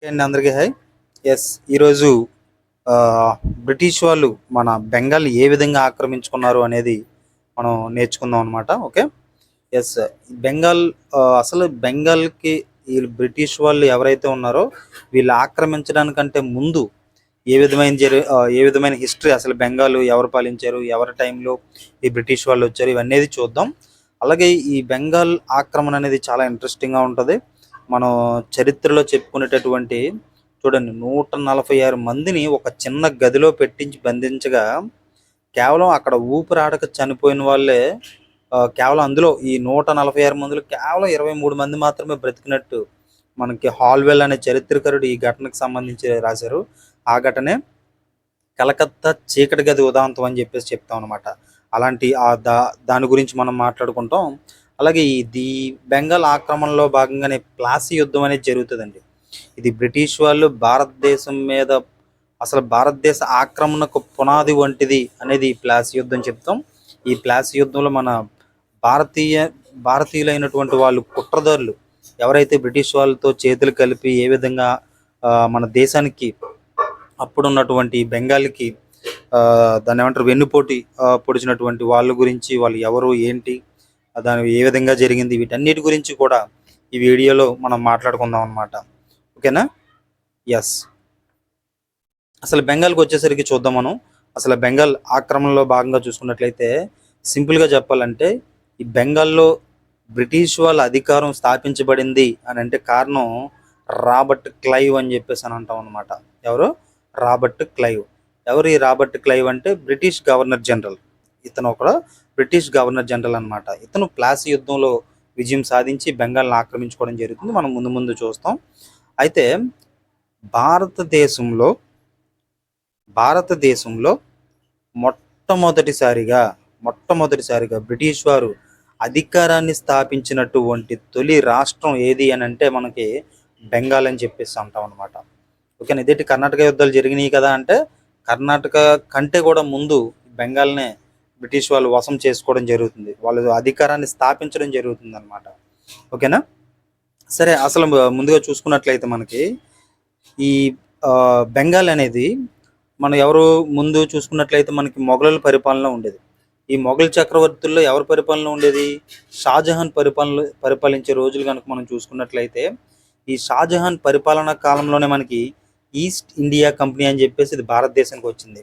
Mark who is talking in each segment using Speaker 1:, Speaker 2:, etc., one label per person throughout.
Speaker 1: అండి అందరికీ hi. Yes, ఈరోజు ఆ, బ్రిటిష్ వాళ్ళు మన బెంగాల్ ఏ విధంగా ఆక్రమించుకున్నారు అనేది మనం నేర్చుకుందాం అనమాట. ఓకే. ఎస్, బెంగాల్ అసలు బెంగాల్కి ఈ బ్రిటిష్ వాళ్ళు ఎవరైతే ఉన్నారో వీళ్ళు ఆక్రమించడానికంటే ముందు ఏ విధమైన హిస్టరీ, అసలు బెంగాల్ ఎవరు పాలించారు, ఎవరి టైంలో ఈ బ్రిటిష్ వాళ్ళు వచ్చారు, ఇవన్నీ చూద్దాం. అలాగే ఈ బెంగాల్ ఆక్రమణ అనేది చాలా ఇంట్రెస్టింగ్గా ఉంటుంది. మనం చరిత్రలో చెప్పుకునేటటువంటి, చూడండి, 146 మందిని ఒక చిన్న గదిలో పెట్టించి బంధించగా కేవలం అక్కడ ఊపిరాడక చనిపోయిన వాళ్ళే, కేవలం అందులో ఈ 146 మందిలో కేవలం 23 మంది మాత్రమే బ్రతికినట్టు మనకి హాల్వెల్ అనే చరిత్రకారుడు ఈ ఘటనకు సంబంధించి రాశారు. ఆ ఘటనే కలకత్తా చీకటి గది ఉదాంతం అని చెప్పేసి చెప్తాం అనమాట. అలాంటి దాని గురించి మనం మాట్లాడుకుంటాం. అలాగే ఇది బెంగాల్ ఆక్రమణలో భాగంగానే ప్లాసీ యుద్ధం అనేది జరుగుతుందండి. ఇది బ్రిటిష్ వాళ్ళు భారతదేశం మీద, అసలు భారతదేశ ఆక్రమణకు పునాది వంటిది అనేది ఈ ప్లాసీ యుద్ధం చెప్తాం. ఈ ప్లాసీ యుద్ధంలో మన భారతీయులైనటువంటి వాళ్ళు, కుట్రదారులు ఎవరైతే బ్రిటిష్ వాళ్ళతో చేతులు కలిపి ఏ విధంగా మన దేశానికి, అప్పుడున్నటువంటి బెంగాల్కి దాన్ని ఏమంటారు, వెన్నుపోటి పొడిచినటువంటి వాళ్ళ గురించి, వాళ్ళు ఎవరు ఏంటి, దాని ఏ విధంగా జరిగింది, వీటన్నిటి గురించి కూడా ఈ వీడియోలో మనం మాట్లాడుకుందాం అనమాట. ఓకేనా. ఎస్, అసలు బెంగాల్కి వచ్చేసరికి చూద్దాం మనం. అసలు బెంగాల్ ఆక్రమణలో భాగంగా చూసుకున్నట్లయితే, సింపుల్గా చెప్పాలంటే, ఈ బెంగాల్లో బ్రిటిష్ వాళ్ళ అధికారం స్థాపించబడింది అని అంటే కారణం రాబర్ట్ క్లైవ్ అని చెప్పేసి అని అంటాం అనమాట. ఎవరు? Robert Clive. ఎవరు ఈ రాబర్ట్ క్లైవ్ అంటే బ్రిటిష్ గవర్నర్ జనరల్. ఇతను ఒక బ్రిటిష్ గవర్నర్ జనరల్ అనమాట. ఇతను ప్లాసీ యుద్ధంలో విజయం సాధించి బెంగాల్ని ఆక్రమించుకోవడం జరుగుతుంది. మనం ముందు ముందు చూస్తాం. అయితే భారతదేశంలో మొట్టమొదటిసారిగా బ్రిటిష్ వారు అధికారాన్ని స్థాపించినటువంటి తొలి రాష్ట్రం ఏది అని అంటే మనకి బెంగాల్ అని చెప్పేసి అంటాం అనమాట. ఓకేనా. ఇదేంటి, కర్ణాటక యుద్ధాలు జరిగినాయి కదా అంటే, కర్ణాటక కంటే కూడా ముందు బెంగాల్నే బ్రిటిష్ వాళ్ళు వశం చేసుకోవడం జరుగుతుంది, వాళ్ళు అధికారాన్ని స్థాపించడం జరుగుతుంది అనమాట. ఓకేనా. సరే, అసలు ముందుగా చూసుకున్నట్లయితే మనకి ఈ బెంగాల్ అనేది, మనం ఎవరు ముందు చూసుకున్నట్లయితే మనకి మొఘలుల పరిపాలన ఉండేది. ఈ మొఘల్ చక్రవర్తుల్లో ఎవరి పరిపాలన ఉండేది? షాజహాన్ పరిపాలించే రోజులు కనుక మనం చూసుకున్నట్లయితే, ఈ షాజహాన్ పరిపాలనా కాలంలోనే మనకి ఈస్ట్ ఇండియా కంపెనీ అని చెప్పేసి ఇది భారతదేశానికి వచ్చింది.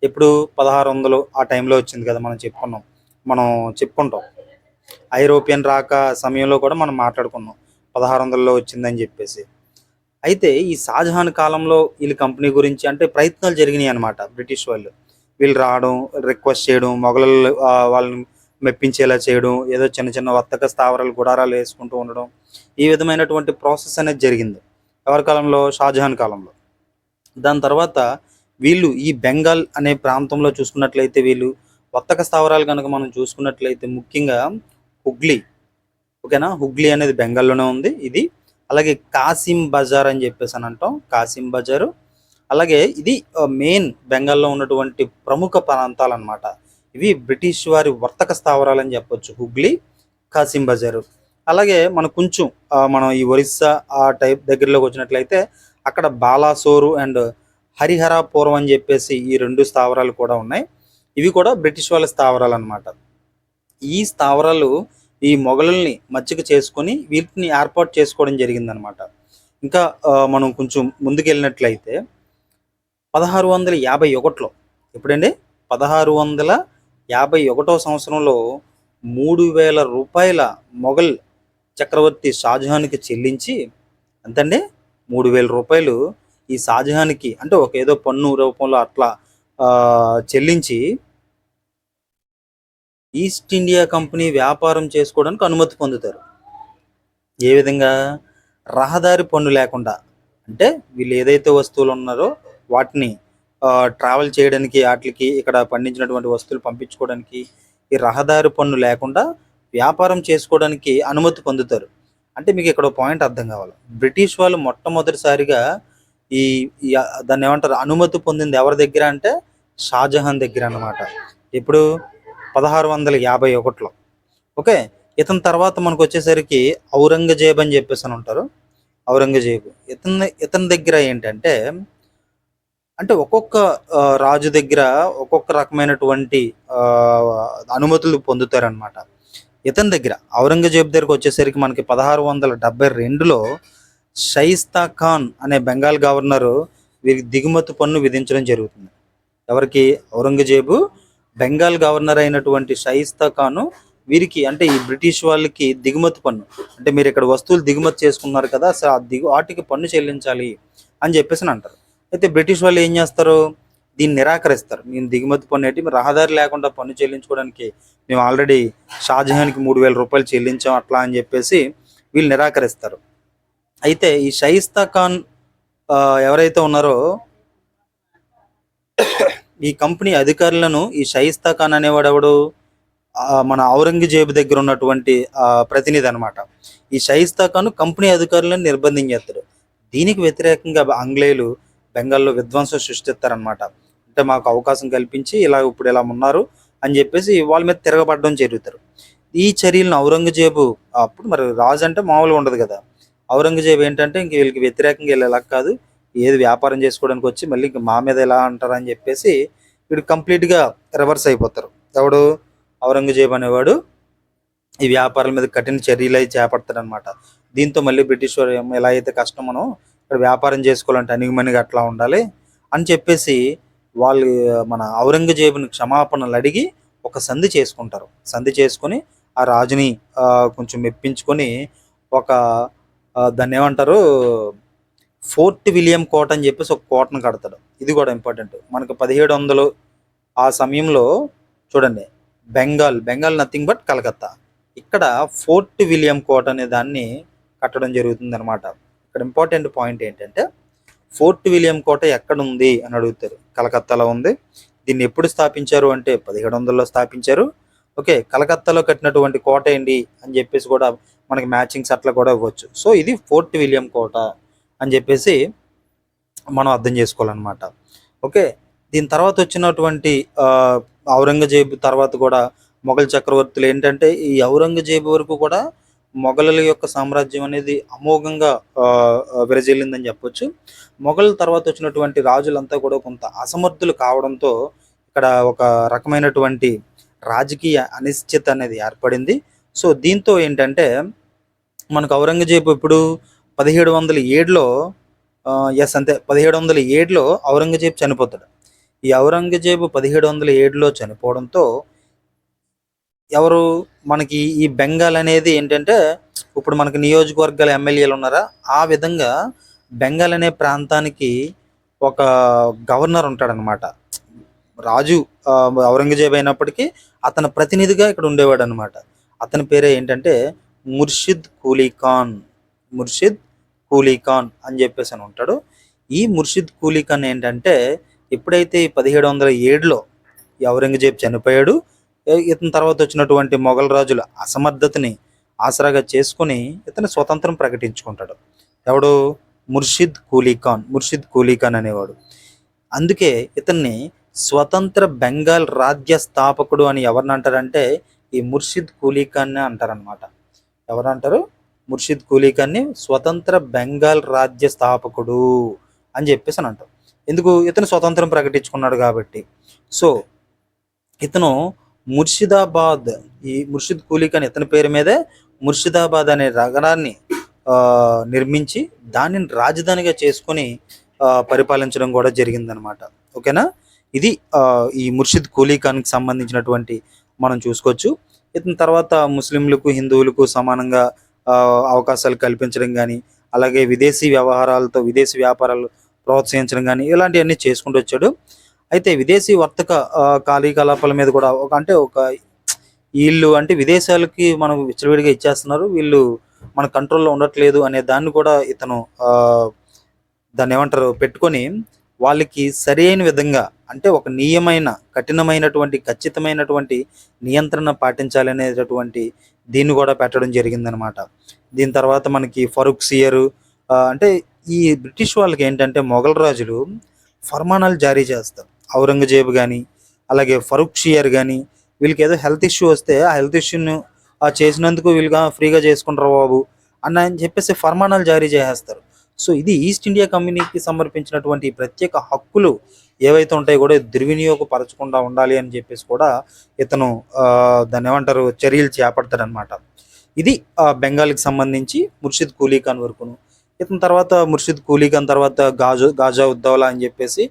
Speaker 1: ఇప్పుడు 1600 ఆ టైంలో వచ్చింది కదా, మనం చెప్పుకుంటాం. ఐరోపియన్ రాక సమయంలో కూడా మనం మాట్లాడుకున్నాం 1600లో వచ్చిందని చెప్పేసి. అయితే ఈ షాజహాన్ కాలంలో వీళ్ళ కంపెనీ గురించి అంటే ప్రయత్నాలు జరిగినాయి అనమాట. బ్రిటిష్ వీళ్ళు రావడం, రిక్వెస్ట్ చేయడం, మొఘలు వాళ్ళని మెప్పించేలా చేయడం, ఏదో చిన్న చిన్న వర్తక స్థావరాలు, గుడారాలు వేసుకుంటూ ఉండడం, ఈ విధమైనటువంటి ప్రాసెస్ అనేది జరిగింది. ఎవరి కాలంలో? షాజహాన్ కాలంలో. దాని తర్వాత వీళ్ళు ఈ బెంగాల్ అనే ప్రాంతంలో చూసుకున్నట్లయితే, వీళ్ళు వర్తక స్థావరాలు కనుక మనం చూసుకున్నట్లయితే ముఖ్యంగా హుగ్లీ. ఓకేనా. హుగ్లీ అనేది బెంగాల్లోనే ఉంది ఇది. అలాగే కాసిం బజార్ అని చెప్పేసి అని అంటాం, కాసిం బజారు. అలాగే ఇది మెయిన్ బెంగాల్లో ఉన్నటువంటి ప్రముఖ ప్రాంతాలు అనమాట. ఇవి బ్రిటిష్ వారి వర్తక స్థావరాలు అని చెప్పొచ్చు, హుగ్లీ, కాసిం బజారు. అలాగే మనం ఈ ఒరిస్సా ఆ టైప్ దగ్గరలోకి వచ్చినట్లయితే అక్కడ బాలాసోరు అండ్ హరిహరాపురం అని చెప్పేసి ఈ 2 స్థావరాలు కూడా ఉన్నాయి. ఇవి కూడా బ్రిటిష్ వాళ్ళ స్థావరాలు అనమాట. ఈ స్థావరాలు ఈ మొఘలుల్ని మచ్చిక చేసుకొని వీటిని ఏర్పాటు చేసుకోవడం జరిగిందనమాట. ఇంకా మనం కొంచెం ముందుకు వెళ్ళినట్లయితే 1651లో, ఎప్పుడండి? 1651వ సంవత్సరంలో 3000 రూపాయల మొఘల్ చక్రవర్తి షాజహాన్కి చెల్లించి, అంతండి 3000 రూపాయలు ఈ షాజహాన్కి, అంటే ఒక ఏదో పన్ను రూపంలో అట్లా చెల్లించి ఈస్ట్ ఇండియా కంపెనీ వ్యాపారం చేసుకోవడానికి అనుమతి పొందుతారు. ఏ విధంగా? రహదారి పన్ను లేకుండా. అంటే వీళ్ళు ఏదైతే వస్తువులు ఉన్నారో వాటిని ట్రావెల్ చేయడానికి, వాటికి ఇక్కడ పండించినటువంటి వస్తువులు పంపించుకోవడానికి ఈ రహదారి పన్ను లేకుండా వ్యాపారం చేసుకోవడానికి అనుమతి పొందుతారు. అంటే మీకు ఇక్కడ పాయింట్ అర్థం కావాలి. బ్రిటిష్ వాళ్ళు మొట్టమొదటిసారిగా ఈ దాన్ని ఏమంటారు, అనుమతి పొందింది ఎవరి దగ్గర అంటే షాజహాన్ దగ్గర అన్నమాట. ఇప్పుడు 1651లో. ఓకే. ఇతని తర్వాత మనకు వచ్చేసరికి ఔరంగజేబ్ అని చెప్పేసి అని ఉంటారు. ఔరంగజేబు. ఇతని దగ్గర ఏంటంటే, అంటే ఒక్కొక్క రాజు దగ్గర ఒక్కొక్క రకమైనటువంటి అనుమతులు పొందుతారనమాట. ఇతని దగ్గర ఔరంగజేబు దగ్గరకొచ్చేసరికి మనకి 1672లో షైస్తా ఖాన్ అనే బెంగాల్ గవర్నరు వీరికి దిగుమతి పన్ను విధించడం జరుగుతుంది. ఎవరికి? ఔరంగజేబు బెంగాల్ గవర్నర్ అయినటువంటి షైస్తా ఖాను వీరికి, అంటే ఈ బ్రిటిష్ వాళ్ళకి దిగుమతి పన్ను, అంటే మీరు ఇక్కడ వస్తువులు దిగుమతి చేసుకున్నారు కదా, సో వాటికి పన్ను చెల్లించాలి అని చెప్పేసి అంటారు. అయితే బ్రిటిష్ వాళ్ళు ఏం చేస్తారు? దీన్ని నిరాకరిస్తారు. నేను దిగుమతి పన్ను ఏంటి, రహదారి లేకుండా పన్ను చెల్లించుకోవడానికి మేము ఆల్రెడీ షాజహాన్కి 3000 రూపాయలు చెల్లించాం అట్లా అని చెప్పేసి వీళ్ళు నిరాకరిస్తారు. అయితే ఈ షైస్తా ఖాన్ ఎవరైతే ఉన్నారో ఈ కంపెనీ అధికారులను, ఈ షైస్తా ఖాన్ అనేవాడు ఎవడు? మన ఔరంగజేబు దగ్గర ఉన్నటువంటి ప్రతినిధి అనమాట. ఈ షైస్తా ఖాన్ కంపెనీ అధికారులను నిర్బంధించేస్తాడు. దీనికి వ్యతిరేకంగా ఆంగ్లేయులు బెంగాల్లో విధ్వంసం సృష్టిస్తారనమాట. అంటే మాకు అవకాశం కల్పించి ఇప్పుడు ఇలా ఉన్నారు అని చెప్పేసి వాళ్ళ మీద తిరగబడడం జరుగుతారు. ఈ చర్యలను ఔరంగజేబు, అప్పుడు మరి రాజు అంటే మామూలుగా ఉండదు కదా, ఔరంగజేబు ఏంటంటే ఇంక వీళ్ళకి వ్యతిరేకంగా వెళ్ళేలా కాదు, ఏది వ్యాపారం చేసుకోవడానికి వచ్చి మళ్ళీ ఇంక మా మీద ఎలా అంటారు అని చెప్పేసి వీడు కంప్లీట్గా రివర్స్ అయిపోతారు. ఎవడు? ఔరంగజేబు అనేవాడు ఈ వ్యాపారాల మీద కఠిన చర్యలు అయితే చేపడతాడనమాట. దీంతో మళ్ళీ బ్రిటిష్ వారు ఎలా అయితే కష్టం మనం ఇక్కడ వ్యాపారం చేసుకోవాలంటే అణిగిమణిగా అట్లా ఉండాలి అని చెప్పేసి వాళ్ళు మన ఔరంగజేబుని క్షమాపణలు అడిగి ఒక సంధి చేసుకుంటారు. సంధి చేసుకొని ఆ రాజుని కొంచెం మెప్పించుకొని ఒక దాన్ని ఏమంటారు, ఫోర్ట్ విలియం కోట అని చెప్పేసి ఒక కోటను కడతాడు. ఇది కూడా ఇంపార్టెంట్. మనకు 1700 ఆ సమయంలో చూడండి, బెంగాల్ నథింగ్ బట్ కలకత్తా. ఇక్కడ ఫోర్ట్ విలియం కోట అనే దాన్ని కట్టడం జరుగుతుంది అనమాట. ఇక్కడ ఇంపార్టెంట్ పాయింట్ ఏంటంటే, ఫోర్ట్ విలియం కోట ఎక్కడ ఉంది అని అడుగుతారు. కలకత్తాలో ఉంది. దీన్ని ఎప్పుడు స్థాపించారు అంటే 1700లో స్థాపించారు. ఓకే, కలకత్తాలో కట్టినటువంటి కోట ఏంటి అని చెప్పేసి కూడా మనకి మ్యాచింగ్స్ అట్లా కూడా ఇవ్వచ్చు. సో ఇది ఫోర్ట్ విలియం కోట అని చెప్పేసి మనం అర్థం చేసుకోవాలన్నమాట. ఓకే, దీని తర్వాత వచ్చినటువంటి ఔరంగజేబు తర్వాత కూడా మొఘల్ చక్రవర్తులు ఏంటంటే, ఈ ఔరంగజేబు వరకు కూడా మొఘలుల యొక్క సామ్రాజ్యం అనేది అమోఘంగా విరజిల్లిందని చెప్పొచ్చు. మొఘల్ తర్వాత వచ్చినటువంటి రాజులంతా కూడా కొంత అసమర్థులు కావడంతో ఇక్కడ ఒక రకమైనటువంటి రాజకీయ అనిశ్చిత అనేది ఏర్పడింది. సో దీంతో ఏంటంటే మనకు ఔరంగజేబు ఇప్పుడు 1707లో అంతే 1707లో ఔరంగజేబు చనిపోతాడు. ఈ ఔరంగజేబు 1707లో చనిపోవడంతో ఎవరు మనకి ఈ బెంగాల్ అనేది ఏంటంటే, ఇప్పుడు మనకి నియోజకవర్గాల ఎమ్మెల్యేలు ఉన్నారా, ఆ విధంగా బెంగాల్ అనే ప్రాంతానికి ఒక గవర్నర్ ఉంటాడనమాట. రాజు ఔరంగజేబు అయినప్పటికీ అతని ప్రతినిధిగా ఇక్కడ ఉండేవాడు అనమాట. అతని పేరే ఏంటంటే ముర్షిద్ కూలీ ఖాన్ అని చెప్పేసి అని ఉంటాడు. ఈ ముర్షిద్ కూలీ ఖాన్ ఏంటంటే, ఎప్పుడైతే 1707లో ఈ ఔరంగజేబు చనిపోయాడు, ఇతని తర్వాత వచ్చినటువంటి మొఘల్ రాజుల అసమర్థతని ఆసరాగా చేసుకుని ఇతను స్వతంత్రం ప్రకటించుకుంటాడు. ఎవడు? ముర్షిద్ కూలీ ఖాన్ అనేవాడు. అందుకే ఇతన్ని స్వతంత్ర బెంగాల్ రాజ్య స్థాపకుడు అని ఎవరిని అంటారంటే, ఈ ముర్షిద్ కూలీ ఖాన్ అంటారనమాట. ఎవరంటారు? ముర్షిద్ కూలీ ఖాన్ని స్వతంత్ర బెంగాల్ రాజ్య స్థాపకుడు అని చెప్పేసి అని అంటారు. ఎందుకు? ఇతను స్వతంత్రం ప్రకటించుకున్నాడు కాబట్టి. సో ఇతను ముర్షిదాబాద్, ఈ ముర్షిద్ కూలీ ఖాన్ ఇతని పేరు మీదే ముర్షిదాబాద్ అనే నగరాన్ని నిర్మించి దానిని రాజధానిగా చేసుకొని పరిపాలించడం కూడా జరిగిందనమాట. ఓకేనా? ఇది ఈ ముర్షిద్ కూలీ ఖాన్కి సంబంధించినటువంటి మనం చూసుకోవచ్చు. ఇతని తర్వాత ముస్లింలకు హిందువులకు సమానంగా అవకాశాలు కల్పించడం కానీ, అలాగే విదేశీ వ్యాపారాలు ప్రోత్సహించడం కానీ ఇలాంటివన్నీ చేసుకుంటూ వచ్చాడు. అయితే విదేశీ వర్తక కార్యకలాపాల మీద కూడా వీళ్ళు అంటే విదేశాలకి మనం విచ్చలవిడిగా ఇచ్చేస్తున్నారు, వీళ్ళు మన కంట్రోల్లో ఉండట్లేదు అనే దాన్ని కూడా ఇతను దాన్ని ఏమంటారు పెట్టుకొని వాళ్ళకి సరైన విధంగా, అంటే ఒక కఠినమైనటువంటి ఖచ్చితమైనటువంటి నియంత్రణ పాటించాలనేటటువంటి దీన్ని కూడా పెట్టడం జరిగిందనమాట. దీని తర్వాత మనకి ఫరూక్ సియర్, అంటే ఈ బ్రిటిష్ వాళ్ళకి ఏంటంటే మొఘల్ రాజులు ఫర్మానాలు జారీ చేస్తారు. ఔరంగజేబు కానీ అలాగే ఫరూక్ షియర్ కానీ వీళ్ళకి ఏదో హెల్త్ ఇష్యూ వస్తే ఆ హెల్త్ ఇష్యూను చేసినందుకు వీళ్ళుగా ఫ్రీగా చేసుకుంటారు బాబు అని చెప్పేసి ఫర్మానాలు జారీ చేసేస్తారు. సో ఇది ఈస్ట్ ఇండియా కంపెనీకి సమర్పించినటువంటి ప్రత్యేక హక్కులు ఏవైతే ఉంటాయో కూడా దుర్వినియోగపరచకుండా ఉండాలి అని చెప్పేసి కూడా ఇతను దాన్ని ఏమంటారు చర్యలు చేపడతాడనమాట. ఇది బెంగాల్కి సంబంధించి ముర్షిద్ కూలీ ఖాన్ వరకును. ఇతని తర్వాత ముర్షిద్ కూలీ ఖాన్ తర్వాత గాజా ఉద్దౌలా అని చెప్పేసి,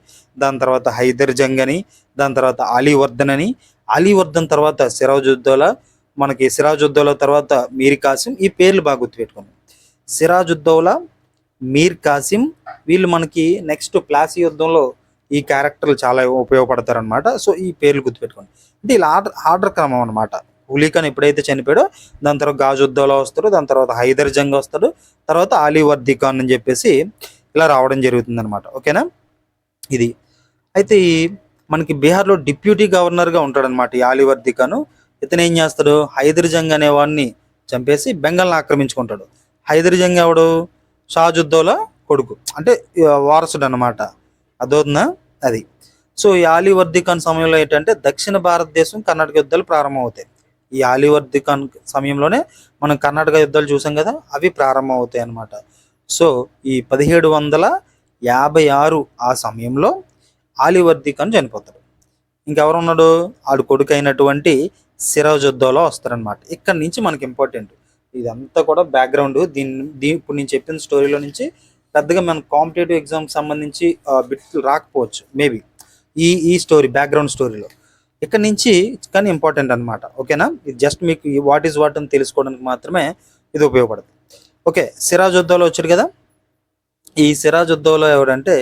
Speaker 1: దాని తర్వాత హైదర్ జంగ్ అని, దాని తర్వాత అలీవర్ధన్ అని, అలీవర్ధన్ తర్వాత సిరాజుద్దౌలా, మనకి సిరాజుద్దౌలా తర్వాత మీర్ కాసిం. ఈ పేర్లు బాగా గుర్తుపెట్టుకోండి. సిరాజుద్దౌలా, మీర్ కాసిం వీళ్ళు మనకి నెక్స్ట్ ప్లాసీ యుద్ధంలో ఈ క్యారెక్టర్లు చాలా ఉపయోగపడతారనమాట. సో ఈ పేర్లు గుర్తుపెట్టుకోండి. అంటే ఇలా ఆర్డర్ క్రమం అనమాట. కూలీ ఖాన్ ఎప్పుడైతే చనిపోయాడో దాని తర్వాత గాజుద్దౌలా వస్తాడు, దాని తర్వాత హైదర్ జంగ్ వస్తాడు, తర్వాత అలీవర్ది ఖాన్ అని చెప్పేసి ఇలా రావడం జరుగుతుంది అనమాట. ఓకేనా. ఇది అయితే మనకి బీహార్లో డిప్యూటీ గవర్నర్గా ఉంటాడనమాట ఈ అలీవర్ది ఖాన్. ఇతను ఏం చేస్తాడు, హైదర్ జంగ్ అనే వాడిని చంపేసి బెంగాల్ని ఆక్రమించుకుంటాడు. హైదర్ జంగ్ ఎవడు, షాజుద్దౌలా కొడుకు, అంటే వారసుడు అనమాట. అదవుతుందా అది. సో ఈ అలీవర్ది ఖాన్ సమయంలో ఏంటంటే దక్షిణ భారతదేశం కర్ణాటక యుద్ధాలు ప్రారంభమవుతాయి. ఈ అలీవర్ది ఖాన్ సమయంలోనే మనం కర్ణాటక యుద్ధాలు చూసాం కదా, అవి ప్రారంభం అవుతాయి అన్నమాట. సో ఈ 1756 ఆ సమయంలో అలీవర్ది ఖాన్ చనిపోతాడు. ఇంకెవరున్నాడు, ఆడు కొడుకు అయినటువంటి సిరాజుద్దౌలా వస్తారనమాట. ఇక్కడ నుంచి మనకి ఇంపార్టెంట్ ఇదంతా కూడా బ్యాక్గ్రౌండ్. ఇప్పుడు నేను చెప్పిన స్టోరీలో నుంచి పెద్దగా మన కాంపిటేటివ్ ఎగ్జామ్కి సంబంధించి బిట్లు రాకపోవచ్చు మేబీ ఈ స్టోరీ బ్యాక్గ్రౌండ్ స్టోరీలో. ఇక్కడ నుంచి కానీ ఇంపార్టెంట్ అనమాట. ఓకేనా. ఇది జస్ట్ మీకు వాట్ ఈజ్ వాట్ అని తెలుసుకోవడానికి మాత్రమే ఇది ఉపయోగపడుతుంది. ఓకే, సిరాజుద్దౌలా వచ్చాడు కదా. ఈ సిరాజుద్దౌలా ఎవరంటే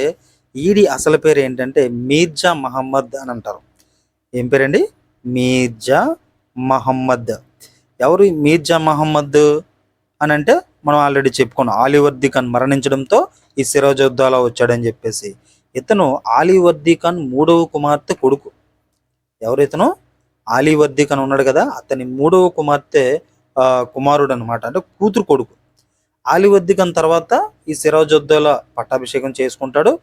Speaker 1: ఈడి అసలు పేరు ఏంటంటే మీర్జా మహమ్మద్ అని అంటారు. ఏం పేరండి, మీర్జా మహమ్మద్. ఎవరు మీర్జా మహమ్మద్ అని అంటే మనం ఆల్రెడీ చెప్పుకున్నాం, అలీవర్ది ఖాన్ మరణించడంతో ఈ సిరాజుద్దౌలా వచ్చాడని చెప్పేసి. ఇతను అలీవర్ది ఖాన్ 3వ కుమార్తె కొడుకు. ఎవరు ఇతను, అలీవర్ది ఖాన్ ఉన్నాడు కదా, అతని 3వ కుమార్తె కుమారుడు అనమాట, అంటే కూతురు కొడుకు. అలీవర్ది ఖాన్ తర్వాత ఈ సిరాజుద్దౌలా పట్టాభిషేకం చేసుకుంటాడు.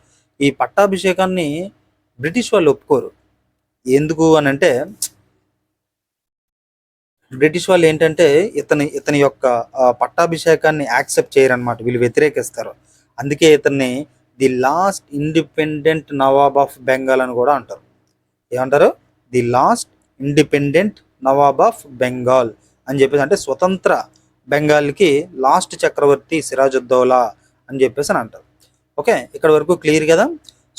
Speaker 1: ఈ పట్టాభిషేకాన్ని బ్రిటిష్ వాళ్ళు ఒప్పుకోరు. ఎందుకు అని అంటే బ్రిటిష్ వాళ్ళు ఏంటంటే ఇతని యొక్క పట్టాభిషేకాన్ని యాక్సెప్ట్ చేయరనమాట, వీళ్ళు వ్యతిరేకిస్తారు. అందుకే ఇతన్ని the last independent Nawab of Bengal అని కూడా అంటారు. ఏమంటారు, the last independent Nawab of Bengal అని చెప్పేసి, అంటే స్వతంత్ర బెంగాల్కి లాస్ట్ చక్రవర్తి సిరాజుద్దౌలా అని చెప్పేసి అని అంటారు. ఓకే, ఇక్కడ వరకు క్లియర్ కదా.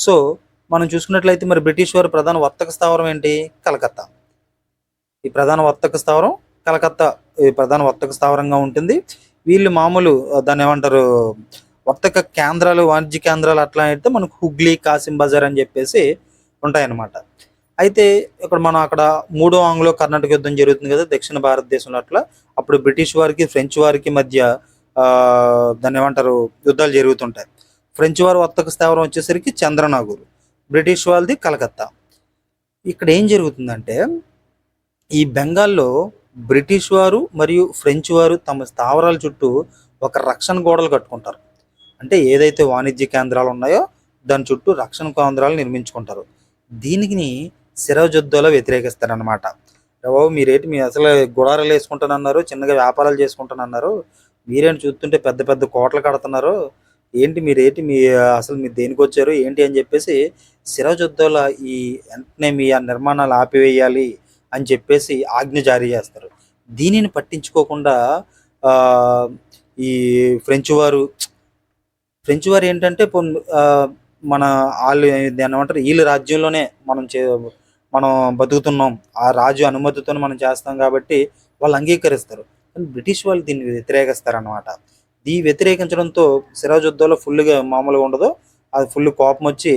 Speaker 1: సో మనం చూసుకున్నట్లయితే మరి బ్రిటిష్ వారి ప్రధాన వర్తక స్థావరం ఏంటి, కలకత్తా. ఈ ప్రధాన వర్తక స్థావరం కలకత్తా ఈ ప్రధాన వర్తక స్థావరంగా ఉంటుంది. వీళ్ళు మామూలు దాన్ని ఏమంటారు వర్తక కేంద్రాలు, వాణిజ్య కేంద్రాలు అట్లా అయితే మనకు హుగ్లీ, కాసిం బజార్ అని చెప్పేసి ఉంటాయన్నమాట. అయితే ఇక్కడ మనం అక్కడ 3వ ఆంగ్లో కర్ణాటక యుద్ధం జరుగుతుంది కదా దక్షిణ భారతదేశంలో. అట్లా అప్పుడు బ్రిటిష్ వారికి ఫ్రెంచ్ వారికి మధ్య దాన్ని ఏమంటారు యుద్ధాలు జరుగుతుంటాయి. ఫ్రెంచ్ వారి వర్తక స్థావరం వచ్చేసరికి చంద్రనాగూరు, బ్రిటిష్ వాళ్ళది కలకత్తా. ఇక్కడ ఏం జరుగుతుందంటే ఈ బెంగాల్లో బ్రిటిష్ వారు మరియు ఫ్రెంచ్ వారు తమ స్థావరాల చుట్టూ ఒక రక్షణ గోడలు కట్టుకుంటారు. అంటే ఏదైతే వాణిజ్య కేంద్రాలు ఉన్నాయో దాని చుట్టూ రక్షణ కేంద్రాలు నిర్మించుకుంటారు. దీనికి సిరాజుద్దౌలా వ్యతిరేకిస్తారనమాట. బాబు మీరేంటి, మీరు అసలు గుడారాలు వేసుకుంటానన్నారు, చిన్నగా వ్యాపారాలు చేసుకుంటానన్నారు, మీరేంటి చూస్తుంటే పెద్ద పెద్ద కోటలు కడుతున్నారు, ఏంటి మీరేంటి, అసలు మీరు దేనికి వచ్చారు ఏంటి అని చెప్పేసి సిరాజుద్దౌలా ఈ వెంటనే మీ ఆ నిర్మాణాలు ఆపివేయాలి అని చెప్పేసి ఆజ్ఞ జారీ చేస్తారు. దీనిని పట్టించుకోకుండా ఈ ఫ్రెంచ్ వారు ఏంటంటే మన వాళ్ళు ఏమంటారు వీళ్ళ రాజ్యంలోనే మనం బతుకుతున్నాం, ఆ రాజు అనుమతితో మనం చేస్తాం కాబట్టి వాళ్ళు అంగీకరిస్తారు. కానీ బ్రిటిష్ వాళ్ళు దీన్ని వ్యతిరేకిస్తారనమాట. వ్యతిరేకించడంతో సిరాజుద్దౌలా ఫుల్గా మామూలుగా ఉండదు, అది ఫుల్ కోపం వచ్చి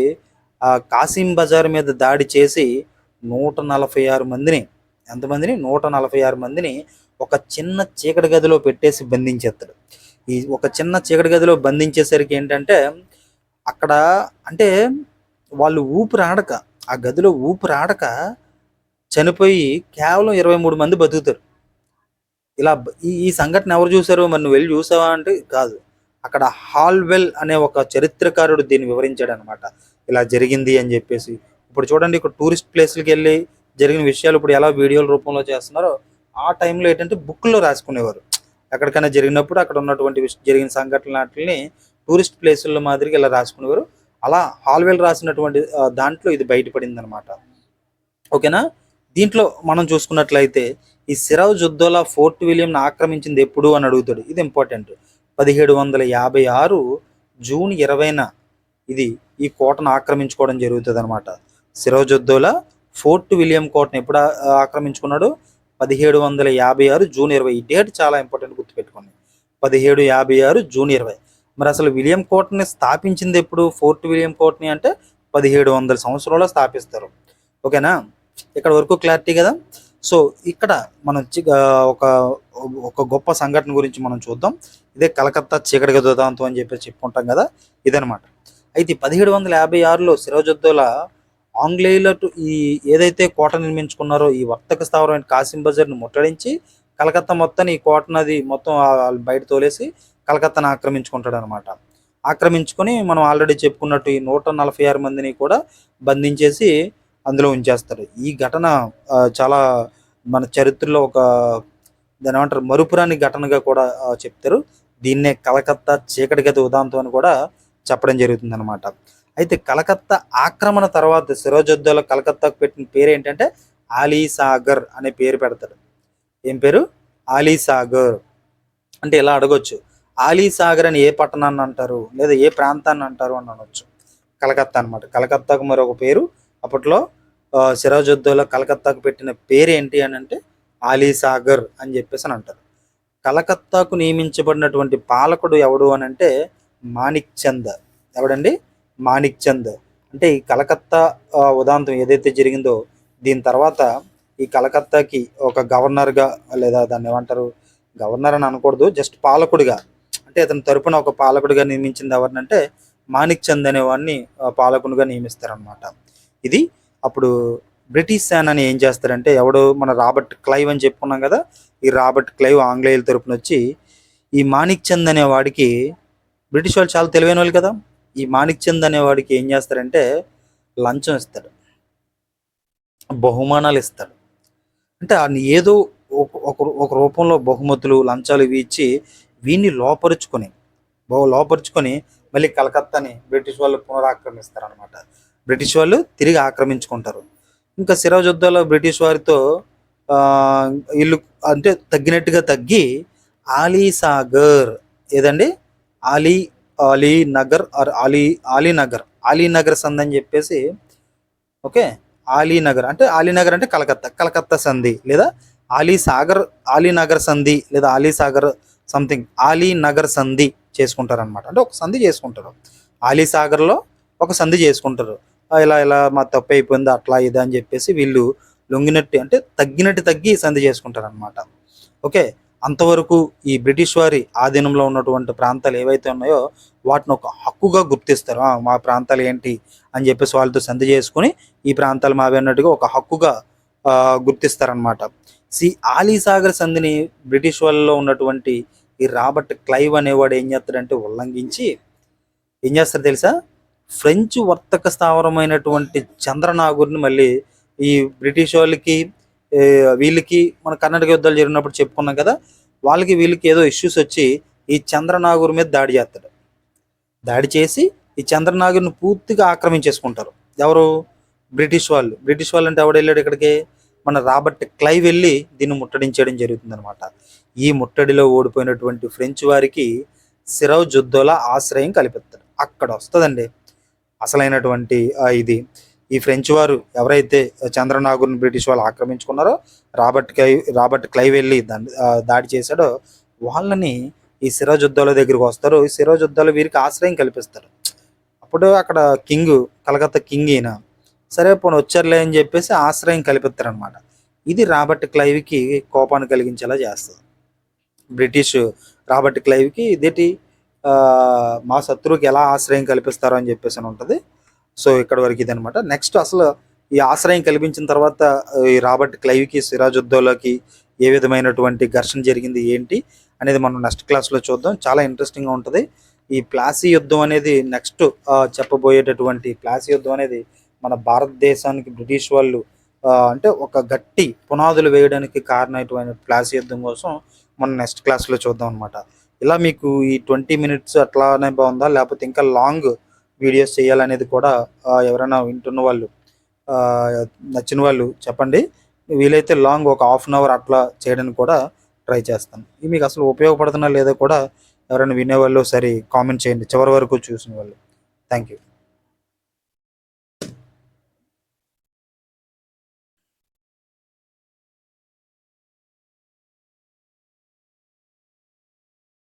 Speaker 1: కాసిం బజార్ మీద దాడి చేసి 146 మందిని, ఎంతమందిని 146 మందిని ఒక చిన్న చీకటి గదిలో పెట్టేసి బంధించేస్తాడు. ఈ ఒక చిన్న చీకటి గదిలో బంధించేసరికి ఏంటంటే అక్కడ అంటే వాళ్ళు ఊపిరాడక, ఆ గదిలో ఊపిరాడక చనిపోయి కేవలం 23 మంది బతుకుతారు. ఇలా ఈ సంఘటన ఎవరు చూసారు, మరి నువ్వు వెళ్ళి చూసావా అంటే కాదు, అక్కడ హాల్వెల్ అనే ఒక చరిత్రకారుడు దీన్ని వివరించాడు అనమాట, ఇలా జరిగింది అని చెప్పేసి. ఇప్పుడు చూడండి, ఇక్కడ టూరిస్ట్ ప్లేస్లకి వెళ్ళి జరిగిన విషయాలు ఇప్పుడు ఎలా వీడియోల రూపంలో చేస్తున్నారో ఆ టైంలో ఏంటంటే బుక్లో రాసుకునేవారు. ఎక్కడికైనా జరిగినప్పుడు అక్కడ ఉన్నటువంటి జరిగిన సంఘటనలు వాటిని టూరిస్ట్ ప్లేసుల్లో మాదిరిగా ఇలా రాసుకునేవారు. అలా హాల్వెల్ రాసినటువంటి దాంట్లో ఇది బయటపడింది అనమాట. ఓకేనా. దీంట్లో మనం చూసుకున్నట్లయితే ఈ సిరాజ్ ఉద్దౌలా ఫోర్ట్ విలియంని ఆక్రమించింది ఎప్పుడు అని అడుగుతాడు. ఇది ఇంపార్టెంట్. 1756 జూన్ 20న ఇది ఈ కోటను ఆక్రమించుకోవడం జరుగుతుంది అనమాట. సిరాజ్ ఉద్దౌలా ఫోర్ట్ విలియం కోటను ఎప్పుడు ఆక్రమించుకున్నాడు? 1756 జూన్ 20. ఈ డేట్ చాలా ఇంపార్టెంట్, గుర్తుపెట్టుకోండి. 1756 జూన్ 20. మరి అసలు విలియం కోటని స్థాపించింది ఎప్పుడు? ఫోర్ట్ విలియం కోటని అంటే 1700 సంవత్సరంలో స్థాపిస్తారు. ఓకేనా. ఇక్కడ వరకు క్లారిటీ కదా. సో ఇక్కడ మనం ఒక ఒక గొప్ప సంఘటన గురించి మనం చూద్దాం. ఇదే కలకత్తా చీకటి గది ఉదంతం అని చెప్పేసి చెప్పుకుంటాం కదా, ఇదనమాట. అయితే 1756లో సిరాజుద్దౌలా ఆంగ్లేయులటు ఈ ఏదైతే కోట నిర్మించుకున్నారో ఈ వర్తక స్థావరమైన కాసిం బజార్ని ముట్టడించి కలకత్తా మొత్తాన్ని, ఈ కోటనది మొత్తం బయట తోలేసి కలకత్తాను ఆక్రమించుకుంటాడు అనమాట. ఆక్రమించుకొని మనం ఆల్రెడీ చెప్పుకున్నట్టు ఈ 146 మందిని కూడా బంధించేసి అందులో ఉంచేస్తారు. ఈ ఘటన చాలా మన చరిత్రలో ఒక దాని ఏమంటారు మరుపురాని ఘటనగా కూడా చెప్తారు. దీన్నే కలకత్తా చీకటి గది ఉదంతం అని కూడా చెప్పడం జరుగుతుంది అనమాట. అయితే కలకత్తా ఆక్రమణ తర్వాత సిరాజుద్దౌలా కలకత్తాకు పెట్టిన పేరు ఏంటంటే ఆలీసాగర్ అనే పేరు పెడతాడు. ఏం పేరు? ఆలీసాగర్. అంటే ఇలా అడగొచ్చు, ఆలీసాగర్ అని ఏ పట్టణాన్ని అంటారు లేదా ఏ ప్రాంతాన్ని అంటారు అని అనొచ్చు. కలకత్తా అనమాట. కలకత్తాకు మరొక పేరు. అప్పట్లో సిరాజుద్దౌలా కలకత్తాకు పెట్టిన పేరు ఏంటి అని అంటే ఆలీసాగర్ అని చెప్పేసి అని అంటారు. కలకత్తాకు నియమించబడినటువంటి పాలకుడు ఎవడు అని అంటే మాణిక్ చంద్. ఎవడండి? మాణిక్ చంద్. అంటే ఈ కలకత్తా ఉదాంతం ఏదైతే జరిగిందో దీని తర్వాత ఈ కలకత్తాకి ఒక గవర్నర్గా, లేదా దాన్ని ఏమంటారు, గవర్నర్ అని అనకూడదు, జస్ట్ పాలకుడిగా, అంటే అతని తరపున ఒక పాలకుడిగా నియమించింది ఎవరినంటే మాణిక్ చంద్ అనేవాడిని పాలకునిగా నియమిస్తారనమాట. ఇది అప్పుడు బ్రిటిష్ సేనని ఏం చేస్తారంటే, ఎవడు మన రాబర్ట్ క్లైవ్ అని చెప్పుకున్నాం కదా, ఈ రాబర్ట్ క్లైవ్ ఆంగ్లేయుల తరపున వచ్చి ఈ మాణిక్ చంద్ అనేవాడికి, బ్రిటిష్ వాళ్ళు చాలా తెలివైన వాళ్ళు కదా, ఈ మాణిక్ చంద్ అనేవాడికి ఏం చేస్తారంటే లంచం ఇస్తాడు, బహుమానాలు ఇస్తాడు. అంటే ఏదో ఒక రూపంలో బహుమతులు, లంచాలు ఇవి ఇచ్చి వీన్ని లోపరుచుకొని మళ్ళీ కలకత్తాని బ్రిటిష్ వాళ్ళు పునరాక్రమిస్తారు అనమాట. బ్రిటిష్ వాళ్ళు తిరిగి ఆక్రమించుకుంటారు. ఇంకా సిరాజుద్దౌలా బ్రిటిష్ వారితో ఇల్లు అంటే తగ్గినట్టుగా తగ్గి ఆలీసాగర్, ఏదండి అలీనగర్ సంధి అని చెప్పేసి, ఓకే, అలీనగర్ అంటే కలకత్తా సంధి, లేదా అలీనగర్ సంధి, లేదా అలీసాగర్ సంథింగ్, అలీనగర్ సంధి చేసుకుంటారు అనమాట. అంటే ఒక సంధి చేసుకుంటారు, అలీసాగర్లో ఒక సంధి చేసుకుంటారు. ఇలా మా తప్పు అయిపోయింది అట్లా ఇది అని చెప్పేసి వీళ్ళు లొంగినట్టు, అంటే తగ్గి సంధి చేసుకుంటారు అనమాట. ఓకే. అంతవరకు ఈ బ్రిటిష్ వారి ఆధీనంలో ఉన్నటువంటి ప్రాంతాలు ఏవైతే ఉన్నాయో వాటిని ఒక హక్కుగా గుర్తిస్తారు. మా ప్రాంతాలు ఏంటి అని చెప్పేసి వాళ్ళతో సంధి చేసుకుని ఈ ప్రాంతాలు మావి అన్నట్టుగా ఒక హక్కుగా గుర్తిస్తారనమాట. ఆలీసాగర్ సంధిని బ్రిటిష్ వాళ్ళలో ఉన్నటువంటి ఈ రాబర్ట్ క్లైవ్ అనేవాడు ఏం చేస్తాడంటే ఉల్లంఘించి ఏం చేస్తారు తెలుసా, ఫ్రెంచ్ వర్తక స్థావరమైనటువంటి చంద్రనాగూర్ని మళ్ళీ ఈ బ్రిటిష్ వాళ్ళకి వీళ్ళకి మన కర్ణాటక యుద్ధాలు జరిగినప్పుడు చెప్పుకున్నాం కదా, వాళ్ళకి వీళ్ళకి ఏదో ఇష్యూస్ వచ్చి ఈ చంద్రనాగూర్ మీద దాడి చేస్తాడు. దాడి చేసి ఈ చంద్రనాగూర్ని పూర్తిగా ఆక్రమించేసుకుంటారు. ఎవరు? బ్రిటిష్ వాళ్ళు అంటే ఎవడు వెళ్ళాడు ఇక్కడికి? మన రాబర్ట్ క్లైవ్ వెళ్ళి దీన్ని ముట్టడించడం జరుగుతుంది అనమాట. ఈ ముట్టడిలో ఓడిపోయినటువంటి ఫ్రెంచ్ వారికి సిరాజుద్దౌలా ఆశ్రయం కల్పిస్తాడు. అక్కడ వస్తుందండి అసలైనటువంటి ఇది. ఈ ఫ్రెంచ్ వారు ఎవరైతే చంద్రనాగూర్ని బ్రిటిష్ వాళ్ళు ఆక్రమించుకున్నారో, రాబర్ట్ క్లైవ్ వెళ్ళి దాడి చేశాడో వాళ్ళని ఈ సిరాజుద్దౌలా దగ్గరికి వస్తారు. ఈ సిరాజుద్దౌలా వీరికి ఆశ్రయం కల్పిస్తారు. అప్పుడు అక్కడ కలకత్తా కింగ్ ఈయన, సరే పోనీ వచ్చారులే అని చెప్పేసి ఆశ్రయం కల్పిస్తారనమాట. ఇది రాబర్ట్ క్లైవ్కి కోపాన్ని కలిగించేలా చేస్తుంది. బ్రిటిష్ రాబర్ట్ క్లైవ్కి ఇదేంటి మా శత్రువుకి ఎలా ఆశ్రయం కల్పిస్తారో అని చెప్పేసి అని ఉంటుంది. సో ఇక్కడ వరకు ఇది అనమాట. నెక్స్ట్ అసలు ఈ ఆశ్రయం కల్పించిన తర్వాత ఈ రాబర్ట్ క్లైవ్కి సిరాజుద్దౌలాకి ఏ విధమైనటువంటి ఘర్షణ జరిగింది ఏంటి అనేది మనం నెక్స్ట్ క్లాస్లో చూద్దాం. చాలా ఇంట్రెస్టింగ్గా ఉంటుంది. ఈ ప్లాసీ యుద్ధం అనేది నెక్స్ట్ చెప్పబోయేటటువంటి ప్లాసీ యుద్ధం అనేది మన భారతదేశానికి బ్రిటిష్ వాళ్ళు అంటే ఒక గట్టి పునాదులు వేయడానికి కారణమైనటువంటి ప్లాసీ యుద్ధం కోసం మనం నెక్స్ట్ క్లాస్లో చూద్దాం అనమాట. ఇలా మీకు ఈ 20 మినిట్స్ అట్లానే బాగుందా, లేకపోతే ఇంకా లాంగ్ వీడియోస్ చేయాలనేది కూడా ఎవరైనా వింటున్న వాళ్ళు నచ్చిన వాళ్ళు చెప్పండి. వీలైతే లాంగ్ ఒక హాఫ్ అన్ అవర్ అట్లా చేయడానికి కూడా ట్రై చేస్తాను. ఇవి మీకు అసలు ఉపయోగపడుతున్నా లేదో కూడా ఎవరైనా వినేవాళ్ళు సరే కామెంట్ చేయండి, చివరి వరకు చూసిన వాళ్ళు. Thank you.